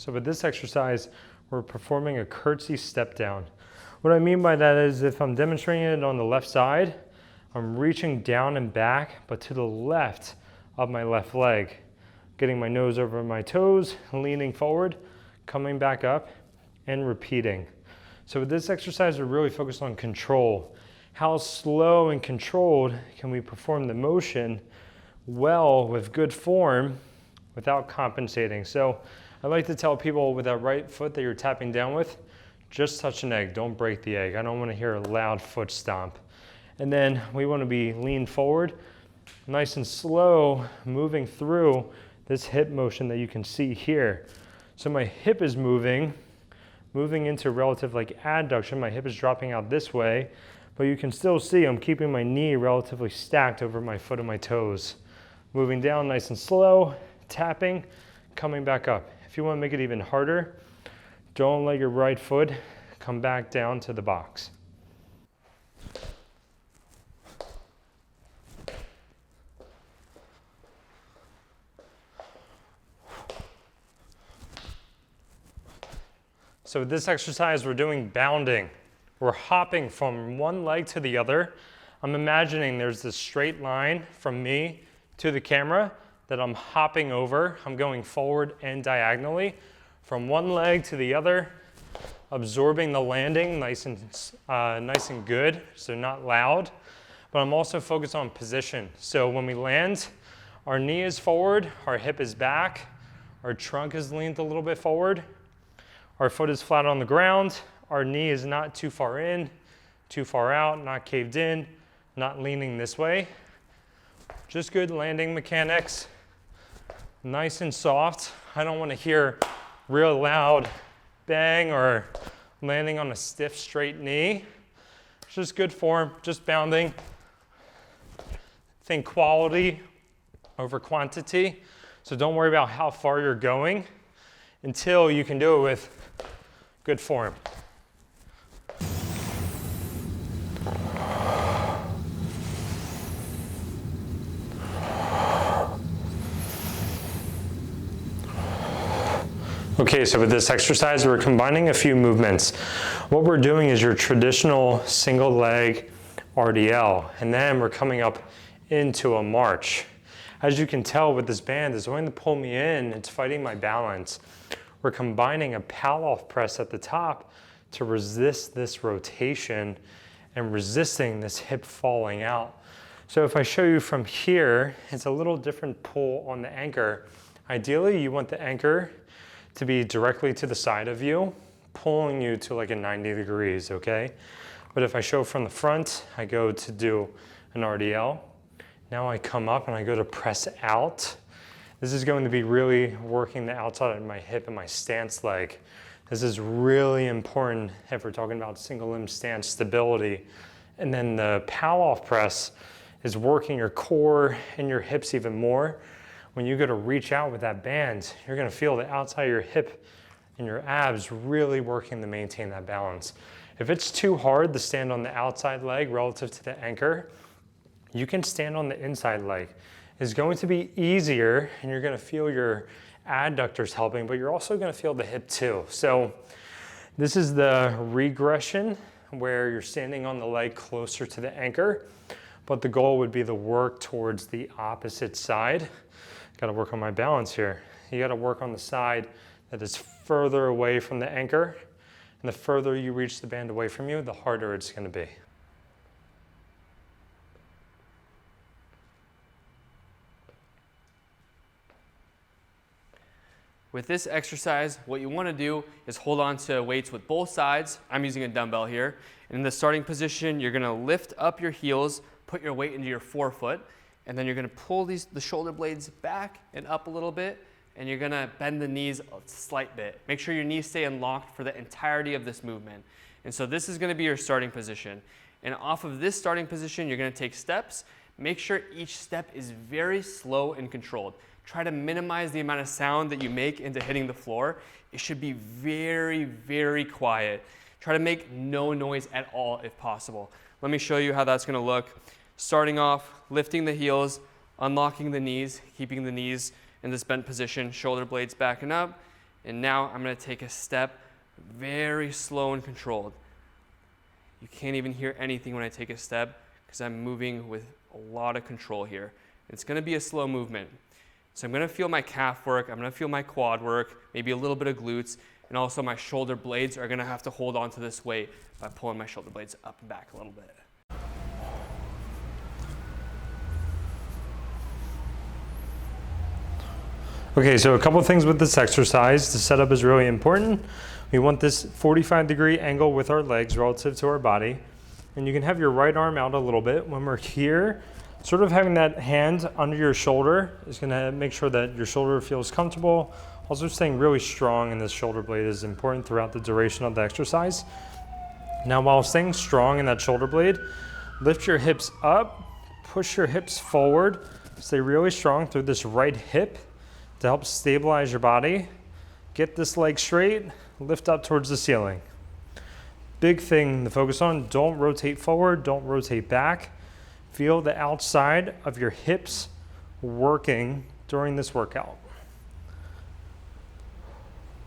So with this exercise, we're performing a curtsy step down. What I mean by that is if I'm demonstrating it on the left side, I'm reaching down and back, but to the left of my left leg, getting my nose over my toes, leaning forward, coming back up, and repeating. So with this exercise, we're really focused on control. How slow and controlled can we perform the motion well with good form without compensating? So I like to tell people with that right foot that you're tapping down with, just touch an egg, don't break the egg. I don't want to hear a loud foot stomp. And then we want to be lean forward, nice and slow, moving through this hip motion that you can see here. So my hip is moving into relative like adduction. My hip is dropping out this way, but you can still see I'm keeping my knee relatively stacked over my foot and my toes. Moving down nice and slow, tapping, coming back up. If you want to make it even harder, don't let your right foot come back down to the box. So with this exercise, we're doing bounding. We're hopping from one leg to the other. I'm imagining there's this straight line from me to the camera that I'm hopping over. I'm going forward and diagonally from one leg to the other, absorbing the landing nice and good, so not loud. But I'm also focused on position. So when we land, our knee is forward, our hip is back, our trunk is leaned a little bit forward, our foot is flat on the ground, our knee is not too far in, too far out, not caved in, not leaning this way. Just good landing mechanics. Nice and soft. I don't want to hear real loud bang or landing on a stiff straight knee. It's just good form, just bounding. Think quality over quantity. So don't worry about how far you're going until you can do it with good form. Okay, so with this exercise, we're combining a few movements. What we're doing is your traditional single leg RDL, and then we're coming up into a march. As you can tell with this band, it's going to pull me in, it's fighting my balance. We're combining a pal-off press at the top to resist this rotation and resisting this hip falling out. So if I show you from here, it's a little different pull on the anchor. Ideally, you want the anchor to be directly to the side of you, pulling you to like a 90 degrees, okay? But if I show from the front, I go to do an RDL. Now I come up and I go to press out. This is going to be really working the outside of my hip and my stance leg. This is really important if we're talking about single limb stance stability. And then the pal-off press is working your core and your hips even more. When you go to reach out with that band, you're gonna feel the outside of your hip and your abs really working to maintain that balance. If it's too hard to stand on the outside leg relative to the anchor, you can stand on the inside leg. It's going to be easier and you're gonna feel your adductors helping, but you're also gonna feel the hip too. So this is the regression where you're standing on the leg closer to the anchor, but the goal would be to work towards the opposite side. Got to work on my balance here. You got to work on the side that is further away from the anchor. And the further you reach the band away from you, the harder it's going to be. With this exercise, what you want to do is hold on to weights with both sides. I'm using a dumbbell here. And in the starting position, you're going to lift up your heels, put your weight into your forefoot, and then you're going to pull the shoulder blades back and up a little bit, and you're going to bend the knees a slight bit. Make sure your knees stay unlocked for the entirety of this movement. And so this is going to be your starting position. And off of this starting position, you're going to take steps. Make sure each step is very slow and controlled. Try to minimize the amount of sound that you make into hitting the floor. It should be very, very quiet. Try to make no noise at all if possible. Let me show you how that's going to look. Starting off, lifting the heels, unlocking the knees, keeping the knees in this bent position, shoulder blades backing up, And now I'm gonna take a step very slow and controlled. You can't even hear anything when I take a step because I'm moving with a lot of control here. It's gonna be a slow movement. So I'm gonna feel my calf work, I'm gonna feel my quad work, maybe a little bit of glutes, and also my shoulder blades are gonna have to hold on to this weight by pulling my shoulder blades up and back a little bit. Okay, so a couple of things with this exercise. The setup is really important. We want this 45-degree angle with our legs relative to our body. And you can have your right arm out a little bit. When we're here, sort of having that hand under your shoulder is gonna make sure that your shoulder feels comfortable. Also staying really strong in this shoulder blade is important throughout the duration of the exercise. Now, while staying strong in that shoulder blade, lift your hips up, push your hips forward, stay really strong through this right hip to help stabilize your body. Get this leg straight, lift up towards the ceiling. Big thing to focus on, don't rotate forward, don't rotate back. Feel the outside of your hips working during this workout.